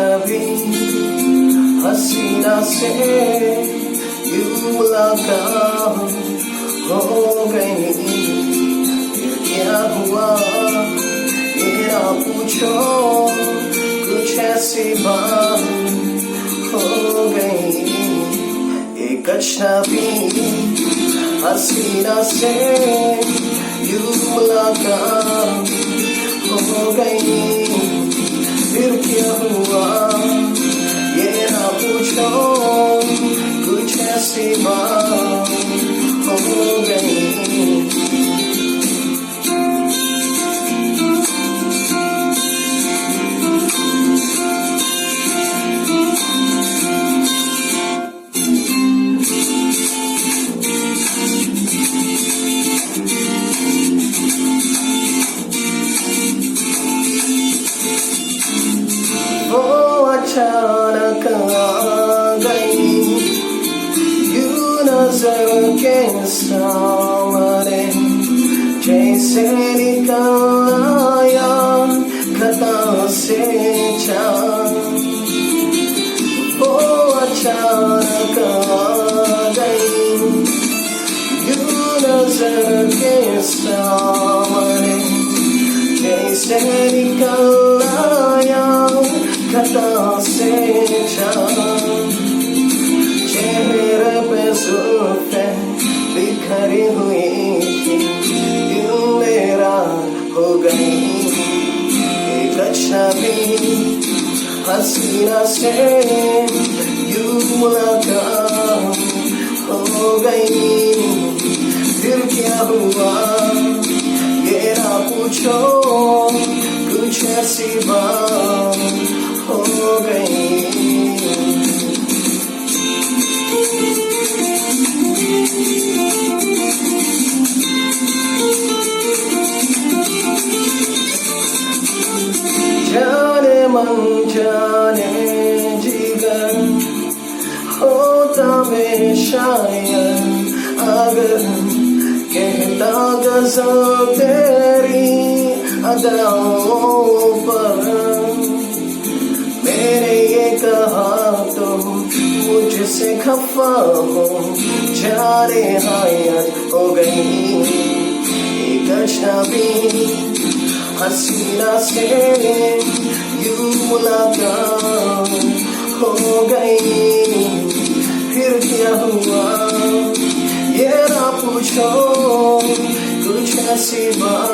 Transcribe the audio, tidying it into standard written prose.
छवि हसीना से यूं मुलाकात हो गई। फिर क्या हुआ ये ना पूछो, कुछ ऐसी बात हो गई। एक अजनबी हसीना से यूं मुलाकात हो गई। फिर क्या हुआ ये ना पूछो, कुछ ऐसी बात हो गई। वो अचानक आ गई यूं नजर के सामने, जैसे निकल आया खता से चाँद। वो अचानक आ गई यूं नजर के सामने, जैसे निकल आया खता से चाँद। चेहरे पे जुल्फें बिखरी हुई थी, यूं मेरा हो गई। एक अजनबी हसीना से यूं मुलाकात हो गई। फिर क्या हुआ ये ना पूछो, कुछ ऐसी बात हो गई। जाने मन जाने जिगर होता मैं शायद अगर कहता गज़ल तेरी अदाओं पर। मैंने ये कहा तो मुझसे खफा हो, जाने हायत हो गई। एक अजनबी हसीना से यूं मुलाकात हो गई। फिर क्या हुआ ये ना पूछो, कुछ ऐसी बात